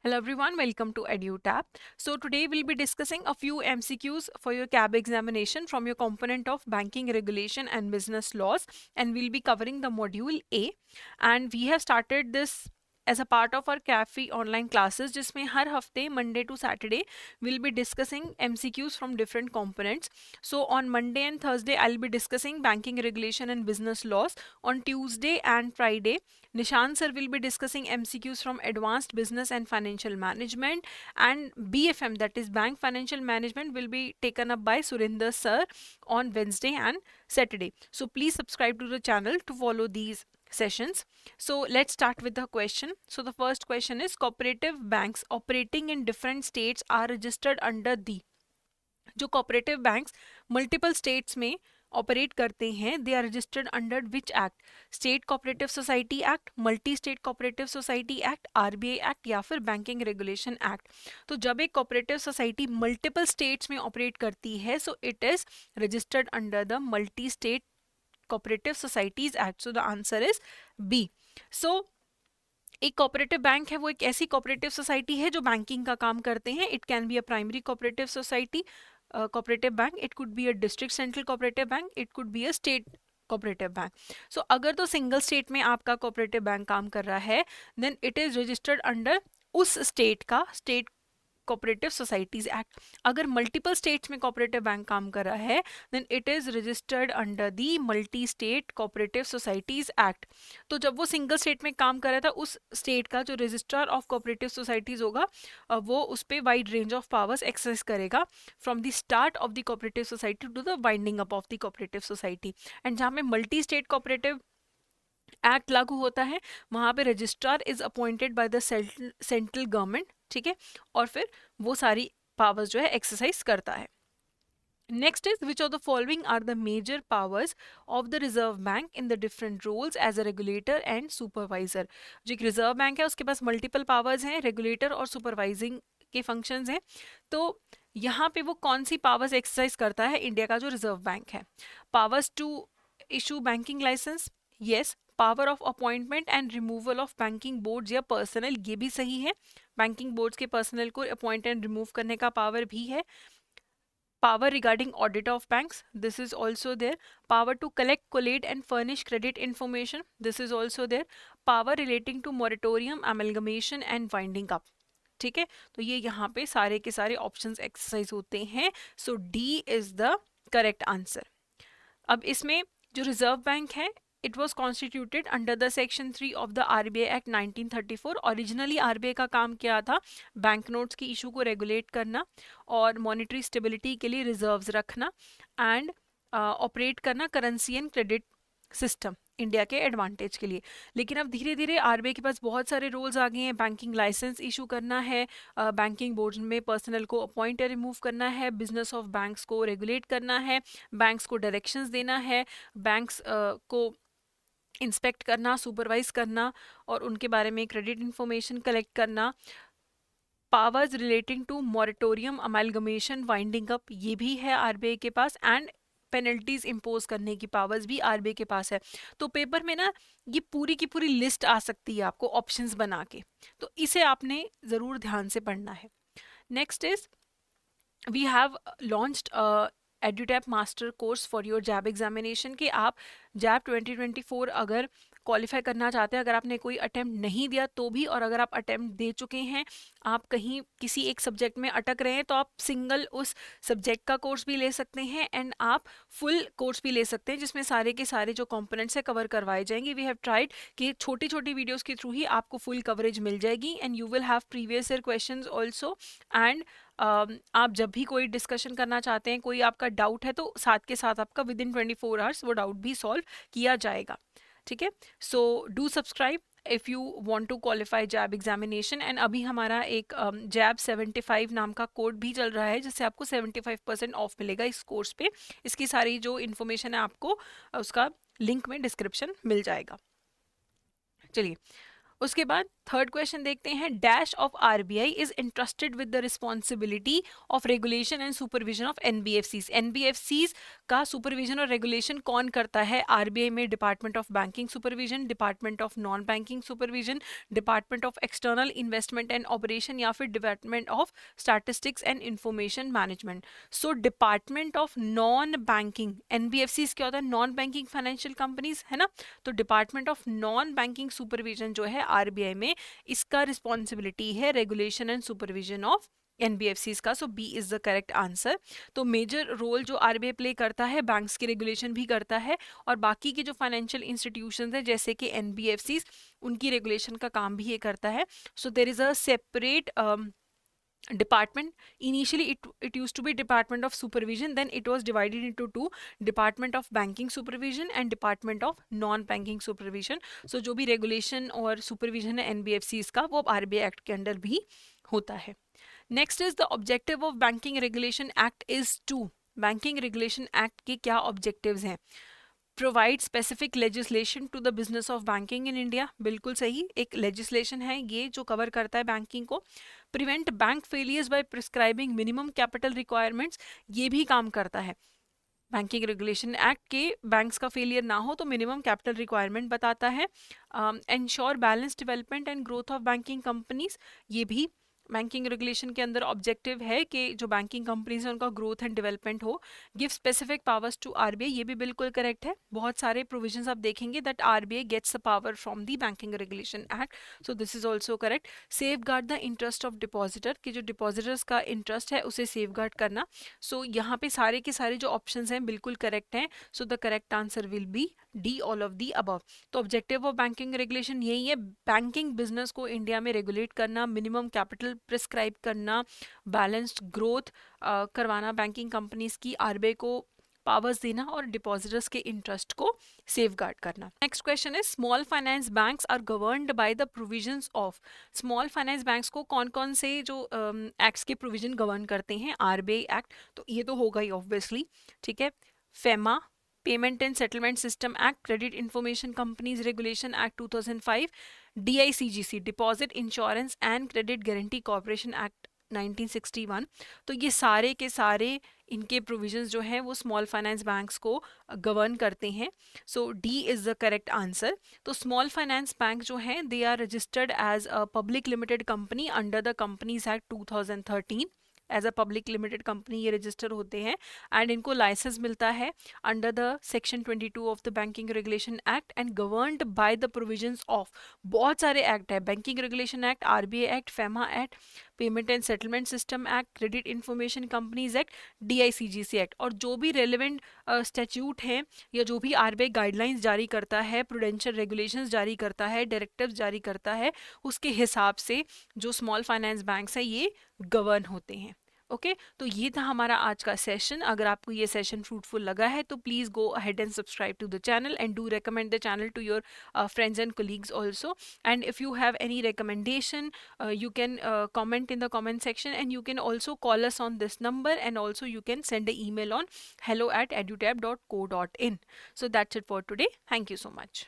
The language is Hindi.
Hello everyone, welcome to EduTap. So today we'll be discussing a few MCQs for your CAB examination from your component of banking regulation and business laws, and we'll be covering the module A. And we have started this as a part of our CAFE online classes जिसमें हर हफ्ते Monday to Saturday we'll be discussing MCQs from different components. So on Monday and Thursday I'll be discussing banking regulation and business laws. On Tuesday and Friday Nishant sir will be discussing MCQs from Advanced Business and Financial Management, and BFM, that is Bank Financial Management, will be taken up by Surinder sir on Wednesday and Saturday. So please subscribe to the channel to follow these sessions. So let's start with the question. So the first question is, cooperative banks operating in different states are registered under the, जो कोऑपरेटिव बैंक्स मल्टीपल स्टेट्स में ऑपरेट करते हैं, they are registered under which act? State cooperative society act, multi state cooperative society act, RBI act या फिर बैंकिंग रेगुलेशन एक्ट? तो जब एक कोऑपरेटिव सोसाइटी मल्टीपल स्टेट्स में ऑपरेट करती है, so it is registered under the multi state cooperative societies act. So the answer is B. So एक कोऑपरेटिव बैंक है, वो एक ऐसी कोऑपरेटिव सोसाइटी है जो बैंकिंग का काम करते हैं. It can be a primary cooperative society cooperative bank, it could be a district central cooperative bank, it could be a state cooperative bank. So अगर तो सिंगल स्टेट में आपका कोऑपरेटिव बैंक काम कर रहा है, then it is registered under उस स्टेट का स्टेट कोऑपरेटिव सोसाइटीज एक्ट. अगर मल्टीपल स्टेट्स में कोऑपरेटिव बैंक काम कर रहा है, then it is registered under the multi state cooperative societies act. तो जब वो सिंगल स्टेट में काम कर रहा था, उस स्टेट का जो रजिस्ट्रार ऑफ कोऑपरेटिव सोसाइटीज होगा, वो उस पर wide range of powers exercise करेगा from the start of the cooperative society to the winding up of the cooperative society. And जहाँ में मल्टी स्टेट कोऑपरेटिव एक्ट लागू होता है, वहां पे registrar is appointed by the central government. ठीक है, और फिर वो सारी पावर्स जो है एक्सरसाइज करता है. Next is, which of the following are the major powers of the reserve bank in the different roles as a regulator and supervisor? जो एक रिजर्व बैंक है उसके पास मल्टीपल पावर्स हैं, रेगुलेटर और सुपरवाइजिंग के फंक्शंस हैं. तो यहाँ पे वो कौन सी पावर्स एक्सरसाइज करता है इंडिया का जो रिजर्व बैंक है? Powers to issue banking licence, yes. Power of appointment and removal of banking board या पर्सनल, ये भी सही है. बैंकिंग बोर्ड्स के पर्सनल को अपॉइंट एंड रिमूव करने का पावर भी है. Power regarding audit of banks, this is also there. Power to collect, collate and furnish credit information, this is also there. Power relating to moratorium, amalgamation and winding up. ठीक है, तो ये यहाँ पे सारे के सारे ऑप्शंस एक्सरसाइज होते हैं. So D is the correct answer. अब इसमें जो रिजर्व बैंक है, it was constituted under the section 3 of the RBI act 1934. Originally RBI का काम क्या था? बैंक नोट्स की इशू को रेगुलेट करना और मॉनेटरी स्टेबिलिटी के लिए रिजर्व्स रखना एंड ऑपरेट करना currency and credit system India के एडवांटेज के लिए. लेकिन अब धीरे धीरे आरबीआई के पास बहुत सारे रोल्स आ गए हैं. बैंकिंग लाइसेंस इशू करना है, बैंकिंग बोर्ड में पर्सनल को अपॉइंट या रिमूव करना है, बिजनेस ऑफ बैंक्स को रेगुलेट करना है, बैंक्स को डायरेक्शंस देना है, बैंक्स को इंस्पेक्ट करना, सुपरवाइज करना और उनके बारे में क्रेडिट इंफॉर्मेशन कलेक्ट करना. Powers relating to moratorium, amalgamation, winding up, ये भी है आरबीआई के पास. एंड पेनल्टीज इम्पोज करने की पावर्स भी आरबीआई के पास है. तो पेपर में ना ये पूरी की पूरी लिस्ट आ सकती है आपको ऑप्शंस बना के, तो इसे आपने ज़रूर ध्यान से पढ़ना है. Next is, we have launched Edutap master course for your JAIIB examination. कि आप जैब 2024 अगर क्वालिफाई करना चाहते हैं, अगर आपने कोई अटेम्प्ट नहीं दिया तो भी, और अगर आप अटेम्प्ट दे चुके हैं, आप कहीं किसी एक सब्जेक्ट में अटक रहे हैं, तो आप सिंगल उस सब्जेक्ट का कोर्स भी ले सकते हैं एंड आप फुल कोर्स भी ले सकते हैं, जिसमें सारे के सारे जो कंपोनेंट्स है कवर करवाए जाएंगे. वी हैव ट्राइड कि छोटी छोटी वीडियोस के थ्रू ही आपको फुल कवरेज मिल जाएगी and you will have previous year questions also. And आप जब भी कोई डिस्कशन करना चाहते हैं, कोई आपका डाउट है, तो साथ के साथ आपका विद इन 24 आवर्स वो डाउट भी सॉल्व किया जाएगा. ठीक है, so do subscribe if you want to qualify JAIIB examination. And अभी हमारा एक जैब 75 नाम का कोड भी चल रहा है, जिससे आपको 75% ऑफ मिलेगा इस कोर्स पे. इसकी सारी जो इन्फॉर्मेशन है आपको उसका लिंक में डिस्क्रिप्शन मिल जाएगा. चलिए, उसके बाद थर्ड क्वेश्चन देखते हैं, dash of RBI is interested with the responsibility of regulation and supervision of NBFCs. NBFCs का सुपरविजन और रेगुलेशन कौन करता है आरबीआई में? Department of banking supervision, department of non banking supervision, department of external investment and operation, या फिर department of statistics and information management. So department of non banking, NBFCs क्या होता है? नॉन बैंकिंग फाइनेंशियल कंपनीज, है ना? तो department of non banking supervision जो है आरबीआई में, इसका रिस्पॉन्सिबिलिटी है regulation and supervision of NBFCs का। So B is the correct answer. तो मेजर रोल जो आरबीआई प्ले करता है, बैंक्स की रेगुलेशन भी करता है, और बाकी की जो फाइनेंशियल इंस्टीट्यूशंस हैं जैसे कि एनबीएफसीज, उनकी रेगुलेशन का काम भी ये करता है। So there is a separate department. Initially it used to be department of supervision, then it was divided into two, department of banking supervision and department of non banking supervision. So जो भी regulation और supervision है NBFCs का, वो RBI Act के अंडर भी होता है. Next is the objective of Banking Regulation Act is to, Banking Regulation Act के क्या objectives हैं? Provide specific legislation to the business of banking in India, बिल्कुल सही, एक लेजिस्लेशन है ये जो कवर करता है बैंकिंग को. Prevent bank failures by prescribing minimum capital requirements, ये भी काम करता है. बैंकिंग रेगुलेशन एक्ट के बैंक्स का फेलियर ना हो तो मिनिमम कैपिटल रिक्वायरमेंट बताता है. Ensure balance development and growth of banking companies, ये भी बैंकिंग रेगुलेशन के अंदर ऑब्जेक्टिव है कि जो बैंकिंग कंपनीज हैं उनका ग्रोथ एंड डेवलपमेंट हो. Give specific powers to RBI, ये भी बिल्कुल करेक्ट है. बहुत सारे प्रोविजंस आप देखेंगे that RBI gets the power from the banking regulation act, so this is also correct. Safeguard the interest of depositor, कि जो डिपॉजिटर्स का इंटरेस्ट है उसे सेफ गार्ड करना. सो यहाँ पे सारे के सारे जो ऑप्शन हैं बिल्कुल करेक्ट हैं. So the correct answer will be D, all of the above. तो ऑब्जेक्टिव ऑफ बैंकिंग रेगुलेशन यही है, बैंकिंग बिजनेस को इंडिया में रेगुलेट करना, मिनिमम कैपिटल प्रिस्क्राइब करना, बैलेंस्ड ग्रोथ करवाना बैंकिंग कंपनीज की, आरबीआई को पावर्स देना और डिपॉजिटर्स के इंटरेस्ट को सेफगार्ड करना. नेक्स्ट क्वेश्चन है, small finance banks are governed by the provisions of. Small finance banks को कौन कौन से जो एक्ट्स के प्रोविजन गवर्न करते हैं? आरबीआई एक्ट, तो ये तो होगा ही ऑब्वियसली, ठीक है. FEMA, payment and settlement system act, credit information companies regulation act 2005, DICGC, deposit insurance and credit guarantee corporation act 1961. तो ये सारे के सारे इनके प्रोविजंस जो हैं वो स्मॉल फाइनेंस बैंक्स को गवर्न करते हैं. So D is the correct answer. तो स्मॉल फाइनेंस बैंक जो हैं they are registered as a public limited company under the companies act 2013. As a public limited company ये रजिस्टर होते हैं एंड इनको लाइसेंस मिलता है under the section 22 of the banking regulation act and governed by the provisions of, बहुत सारे एक्ट है, banking regulation act, RBI act, FEMA act, payment and settlement system act, credit information companies act, DICGC act. और जो भी रेलिवेंट स्टैट्यूट हैं या जो भी आरबीआई गाइडलाइंस जारी करता है, प्रूडेंशियल रेगुलेशंस जारी करता है, डायरेक्टिव्स जारी करता है, उसके हिसाब से जो स्मॉल फाइनेंस बैंक्स हैं ये गवर्न होते हैं. ओके तो ये था हमारा आज का सेशन. अगर आपको ये सेशन फ्रूटफुल लगा है तो please go ahead and subscribe to the channel and do recommend the channel to your friends and colleagues also. And if you have any recommendation, you can comment in the comment section, and you can also call us on this number, and also you can send an email on hello@edutab.co.in. So that's it for today. Thank you so much.